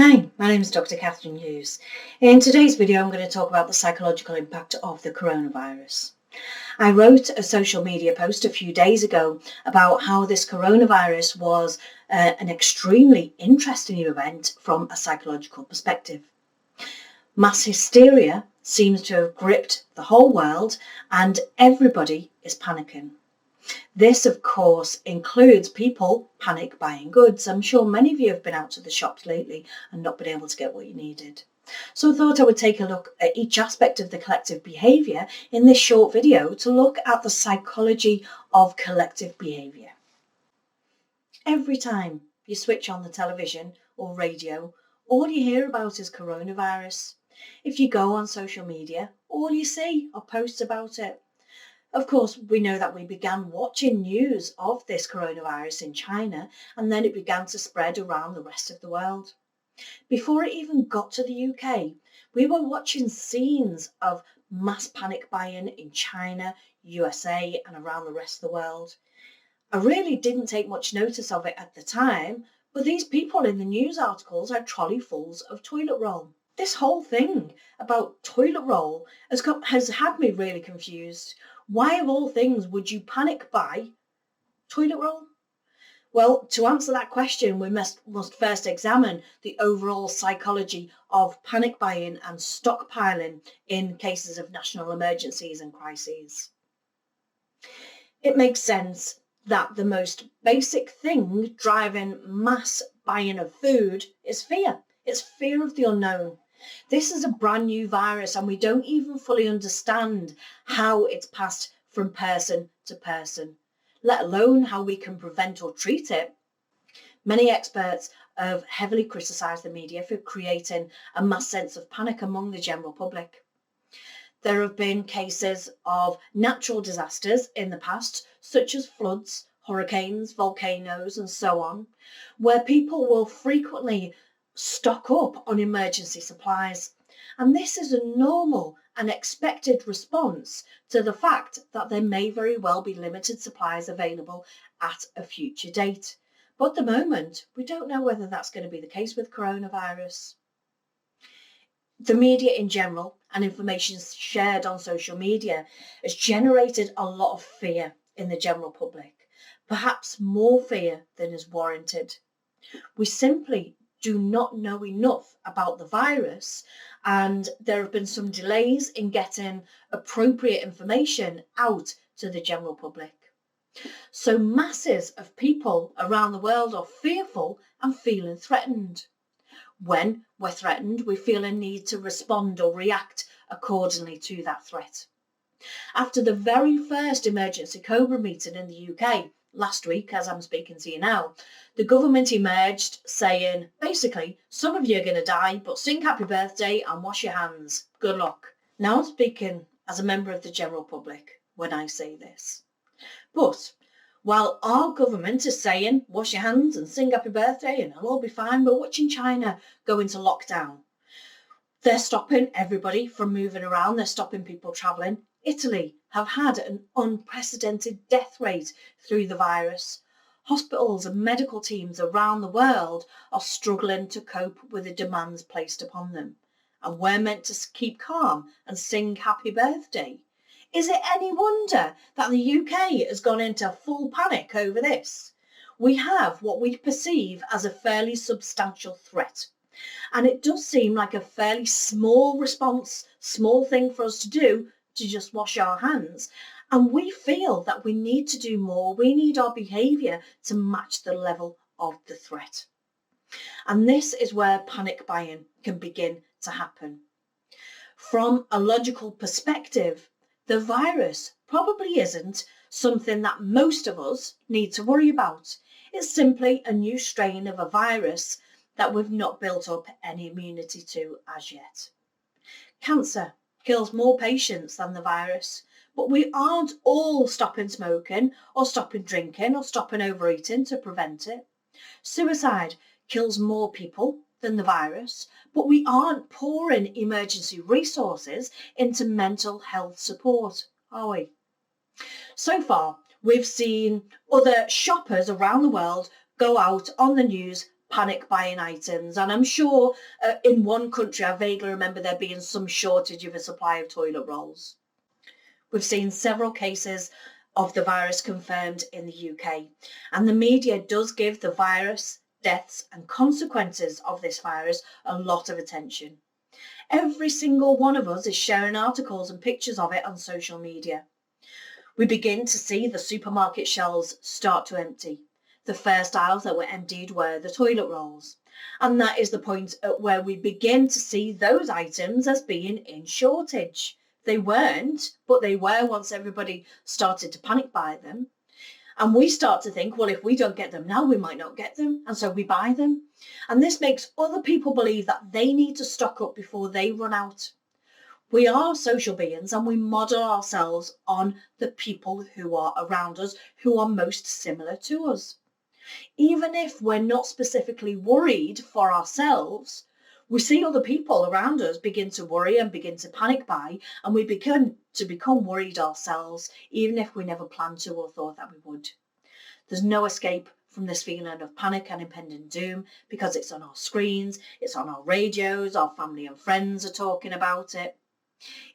Hi, my name is Dr. Catherine Hughes. In today's video, I'm going to talk about the psychological impact of the coronavirus. I wrote a social media post a few days ago about how this coronavirus was an extremely interesting event from a psychological perspective. Mass hysteria seems to have gripped the whole world and everybody is panicking. This, of course, includes people panic buying goods. I'm sure many of you have been out to the shops lately and not been able to get what you needed. So I thought I would take a look at each aspect of the collective behaviour in this short video to look at the psychology of collective behaviour. Every time you switch on the television or radio, all you hear about is coronavirus. If you go on social media, all you see are posts about it. Of course, we know that we began watching news of this coronavirus in China, and then it began to spread around the rest of the world. Before it even got to the UK, we were watching scenes of mass panic buying in China, USA, and around the rest of the world. I really didn't take much notice of it at the time, but these people in the news articles had trolleyfuls of toilet roll. This whole thing about toilet roll has had me really confused. Why of all things would you panic buy toilet roll? Well, to answer that question, we must first examine the overall psychology of panic buying and stockpiling in cases of national emergencies and crises. It makes sense that the most basic thing driving mass buying of food is fear. It's fear of the unknown. This is a brand new virus and we don't even fully understand how it's passed from person to person, let alone how we can prevent or treat it. Many experts have heavily criticised the media for creating a mass sense of panic among the general public. There have been cases of natural disasters in the past, such as floods, hurricanes, volcanoes, and so on, where people will frequently stock up on emergency supplies. And this is a normal and expected response to the fact that there may very well be limited supplies available at a future date. But at the moment, we don't know whether that's going to be the case with coronavirus. The media in general and information shared on social media has generated a lot of fear in the general public, perhaps more fear than is warranted. We simply do not know enough about the virus, and there have been some delays in getting appropriate information out to the general public. So masses of people around the world are fearful and feeling threatened. When we're threatened, we feel a need to respond or react accordingly to that threat. After the very first emergency COBRA meeting in the UK last week, as I'm speaking to you now, the government emerged saying, basically, some of you are going to die, but sing happy birthday and wash your hands. Good luck. Now I'm speaking as a member of the general public when I say this. But while our government is saying, wash your hands and sing happy birthday and it'll all be fine, we're watching China go into lockdown. They're stopping everybody from moving around. They're stopping people travelling. Italy have had an unprecedented death rate through the virus. Hospitals and medical teams around the world are struggling to cope with the demands placed upon them. And we're meant to keep calm and sing happy birthday. Is it any wonder that the UK has gone into full panic over this? We have what we perceive as a fairly substantial threat. And it does seem like a fairly small response, small thing for us to do to just wash our hands. And we feel that we need to do more. We need our behaviour to match the level of the threat. And this is where panic buying can begin to happen. From a logical perspective, the virus probably isn't something that most of us need to worry about. It's simply a new strain of a virus that we've not built up any immunity to as yet. Cancer kills more patients than the virus, but we aren't all stopping smoking or stopping drinking or stopping overeating to prevent it. Suicide kills more people than the virus, but we aren't pouring emergency resources into mental health support, are we? So far, we've seen other shoppers around the world go out on the news panic buying items. And I'm sure in one country, I vaguely remember there being some shortage of a supply of toilet rolls. We've seen several cases of the virus confirmed in the UK, and the media does give the virus, deaths and consequences of this virus a lot of attention. Every single one of us is sharing articles and pictures of it on social media. We begin to see the supermarket shelves start to empty. The first aisles that were emptied were the toilet rolls. And that is the point at where we begin to see those items as being in shortage. They weren't, but they were once everybody started to panic buy them. And we start to think, well, if we don't get them now, we might not get them. And so we buy them. And this makes other people believe that they need to stock up before they run out. We are social beings and we model ourselves on the people who are around us, who are most similar to us. Even if we're not specifically worried for ourselves, we see other people around us begin to worry and begin to panic buy, and we begin to become worried ourselves, even if we never planned to or thought that we would. There's no escape from this feeling of panic and impending doom because it's on our screens, it's on our radios, our family and friends are talking about it.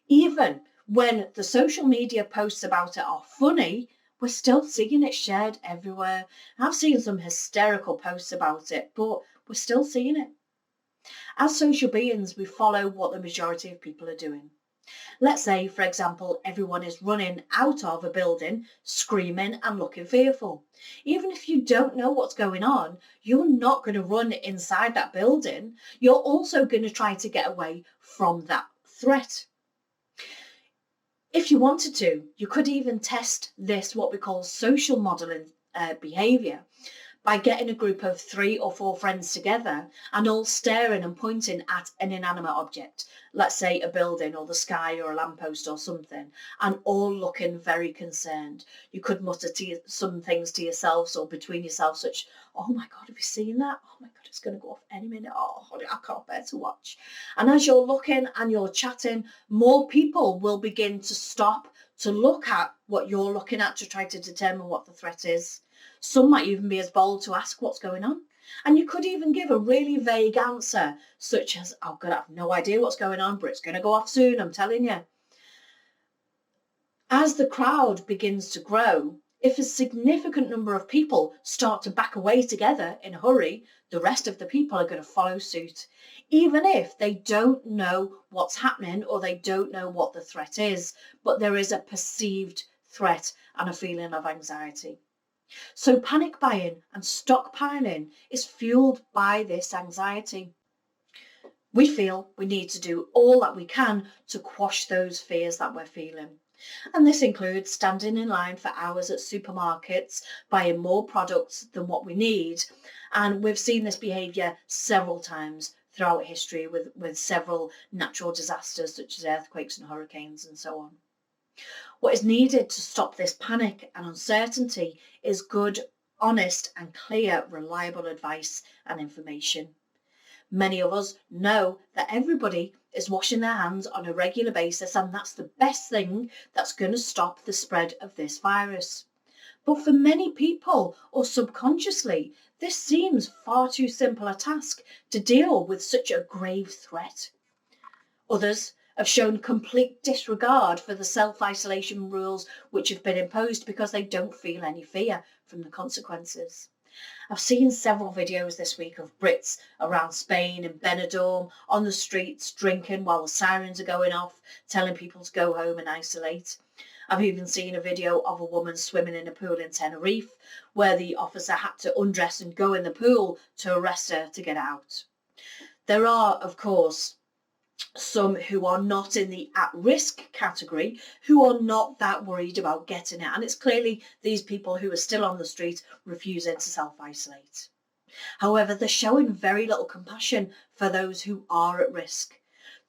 Even when the social media posts about it are funny, we're still seeing it shared everywhere. I've seen some hysterical posts about it, but we're still seeing it. As social beings, we follow what the majority of people are doing. Let's say, for example, everyone is running out of a building, screaming and looking fearful. Even if you don't know what's going on, you're not going to run inside that building. You're also going to try to get away from that threat. If you wanted to, you could even test this, what we call social modelling behaviour, by getting a group of 3 or 4 friends together and all staring and pointing at an inanimate object, let's say a building or the sky or a lamppost or something, and all looking very concerned. You could mutter some things to yourselves or between yourselves, such, oh my God, have you seen that? Oh my God, it's going to go off any minute. Oh, I can't bear to watch. And as you're looking and you're chatting, more people will begin to stop to look at what you're looking at to try to determine what the threat is. Some might even be as bold to ask what's going on. And you could even give a really vague answer, such as, oh God, I have no idea what's going on, but it's going to go off soon, I'm telling you. As the crowd begins to grow, if a significant number of people start to back away together in a hurry, the rest of the people are going to follow suit, even if they don't know what's happening or they don't know what the threat is, but there is a perceived threat and a feeling of anxiety. So panic buying and stockpiling is fueled by this anxiety. We feel we need to do all that we can to quash those fears that we're feeling. And this includes standing in line for hours at supermarkets, buying more products than what we need. And we've seen this behaviour several times throughout history with several natural disasters such as earthquakes and hurricanes and so on. What is needed to stop this panic and uncertainty is good, honest and clear, reliable advice and information. Many of us know that everybody is washing their hands on a regular basis, and that's the best thing that's going to stop the spread of this virus. But for many people, or subconsciously, this seems far too simple a task to deal with such a grave threat. Others have shown complete disregard for the self-isolation rules which have been imposed because they don't feel any fear from the consequences. I've seen several videos this week of Brits around Spain and Benidorm on the streets drinking while the sirens are going off, telling people to go home and isolate. I've even seen a video of a woman swimming in a pool in Tenerife where the officer had to undress and go in the pool to arrest her to get out. There are, of course, some who are not in the at-risk category, who are not that worried about getting it. And it's clearly these people who are still on the street refusing to self-isolate. However, they're showing very little compassion for those who are at risk.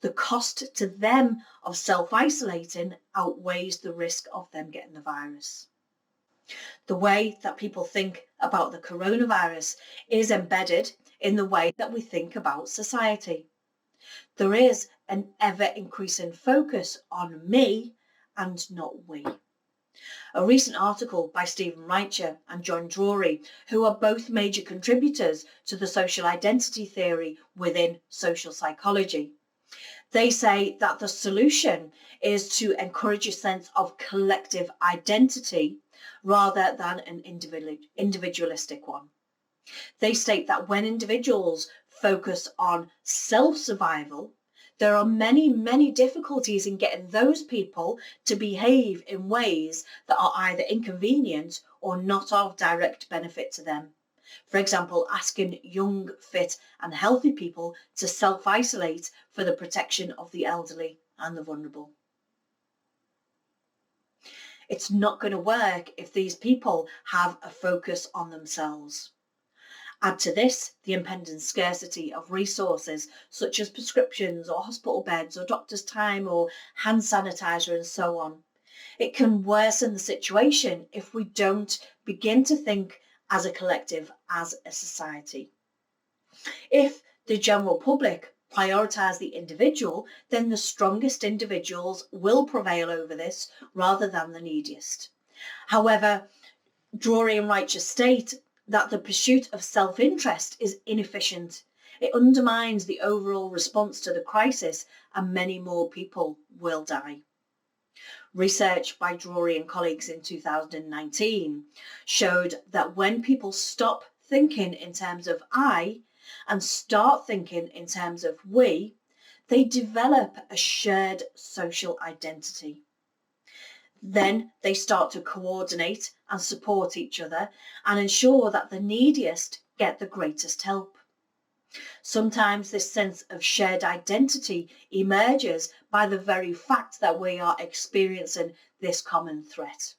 The cost to them of self-isolating outweighs the risk of them getting the virus. The way that people think about the coronavirus is embedded in the way that we think about society. There is an ever-increasing focus on me and not we. A recent article by Stephen Reicher and John Drury, who are both major contributors to the social identity theory within social psychology. They say that the solution is to encourage a sense of collective identity rather than an individualistic one. They state that when individuals focus on self-survival, there are many difficulties in getting those people to behave in ways that are either inconvenient or not of direct benefit to them. For example, asking young, fit and healthy people to self-isolate for the protection of the elderly and the vulnerable. It's not going to work if these people have a focus on themselves. Add to this the impending scarcity of resources such as prescriptions or hospital beds or doctor's time or hand sanitizer and so on. It can worsen the situation if we don't begin to think as a collective, as a society. If the general public prioritise the individual, then the strongest individuals will prevail over this rather than the neediest. However, Drury and Reicher state that the pursuit of self-interest is inefficient. It undermines the overall response to the crisis and many more people will die. Research by Drury and colleagues in 2019 showed that when people stop thinking in terms of I and start thinking in terms of we, they develop a shared social identity. Then they start to coordinate and support each other and ensure that the neediest get the greatest help. Sometimes this sense of shared identity emerges by the very fact that we are experiencing this common threat.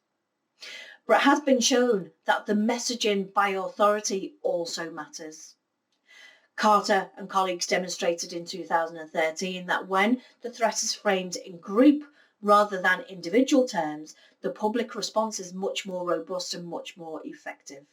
But it has been shown that the messaging by authority also matters. Carter and colleagues demonstrated in 2013 that when the threat is framed in group rather than individual terms, the public response is much more robust and much more effective.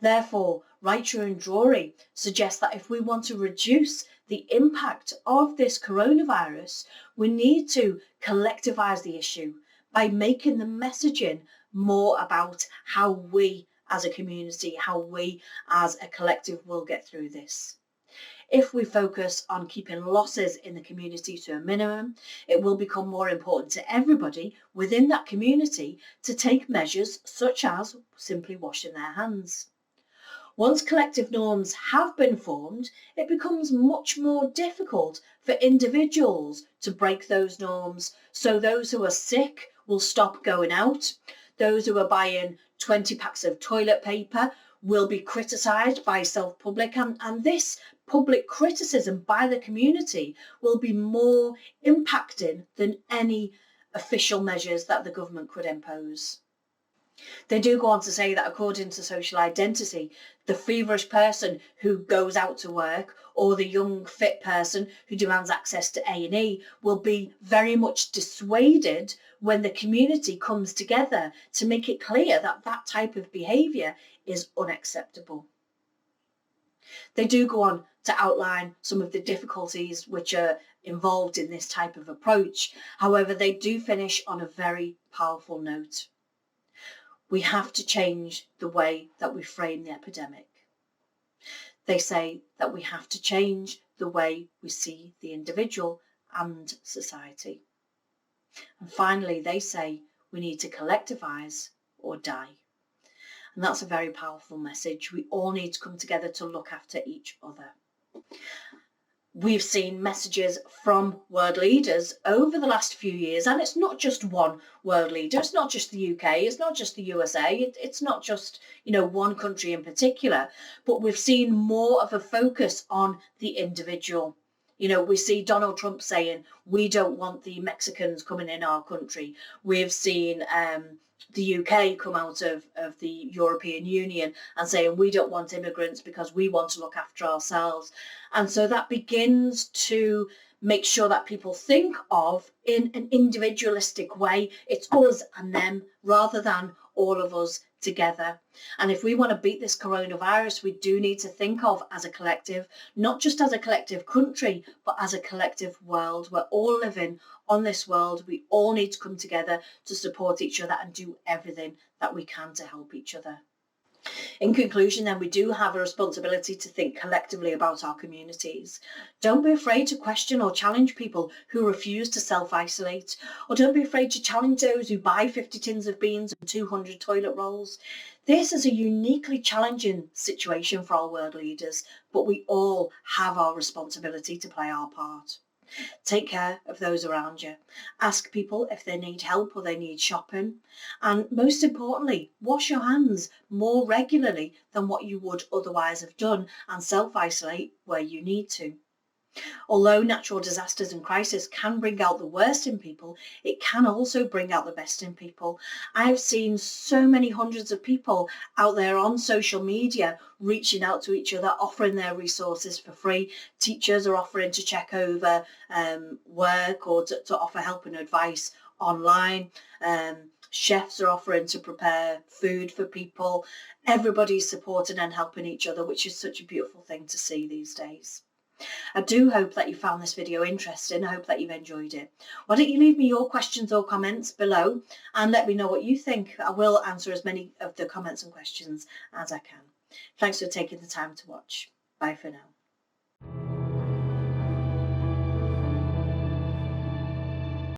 Therefore, Reicher and Drury suggest that if we want to reduce the impact of this coronavirus, we need to collectivise the issue by making the messaging more about how we as a community, how we as a collective will get through this. If we focus on keeping losses in the community to a minimum, it will become more important to everybody within that community to take measures such as simply washing their hands. Once collective norms have been formed, it becomes much more difficult for individuals to break those norms. So those who are sick will stop going out. Those who are buying 20 packs of toilet paper will be criticised by self-public, and this public criticism by the community will be more impacting than any official measures that the government could impose. They do go on to say that according to social identity, the feverish person who goes out to work or the young fit person who demands access to A&E will be very much dissuaded when the community comes together to make it clear that that type of behaviour is unacceptable. They do go on to outline some of the difficulties which are involved in this type of approach. However, they do finish on a very powerful note. We have to change the way that we frame the epidemic. They say that we have to change the way we see the individual and society. And finally, they say we need to collectivise or die. And that's a very powerful message. We all need to come together to look after each other. We've seen messages from world leaders over the last few years, and it's not just one world leader. It's not just the UK. It's not just the USA. It's not just, one country in particular, but we've seen more of a focus on the individual. We see Donald Trump saying, we don't want the Mexicans coming in our country. We've seen the UK come out of the European Union and saying we don't want immigrants because we want to look after ourselves. And so that begins to make sure that people think of in an individualistic way. It's us and them rather than all of us together. And if we want to beat this coronavirus, we do need to think of as a collective, not just as a collective country, but as a collective world. We're all living on this world. We all need to come together to support each other and do everything that we can to help each other. In conclusion, then, we do have a responsibility to think collectively about our communities. Don't be afraid to question or challenge people who refuse to self-isolate, or don't be afraid to challenge those who buy 50 tins of beans and 200 toilet rolls. This is a uniquely challenging situation for our world leaders, but we all have our responsibility to play our part. Take care of those around you. Ask people if they need help or they need shopping. And most importantly, wash your hands more regularly than what you would otherwise have done, and self-isolate where you need to. Although natural disasters and crisis can bring out the worst in people, it can also bring out the best in people. I've seen so many hundreds of people out there on social media reaching out to each other, offering their resources for free. Teachers are offering to check over work or to offer help and advice online. Chefs are offering to prepare food for people. Everybody's supporting and helping each other, which is such a beautiful thing to see these days. I do hope that you found this video interesting. I hope that you've enjoyed it. Why don't you leave me your questions or comments below and let me know what you think. I will answer as many of the comments and questions as I can. Thanks for taking the time to watch. Bye for now.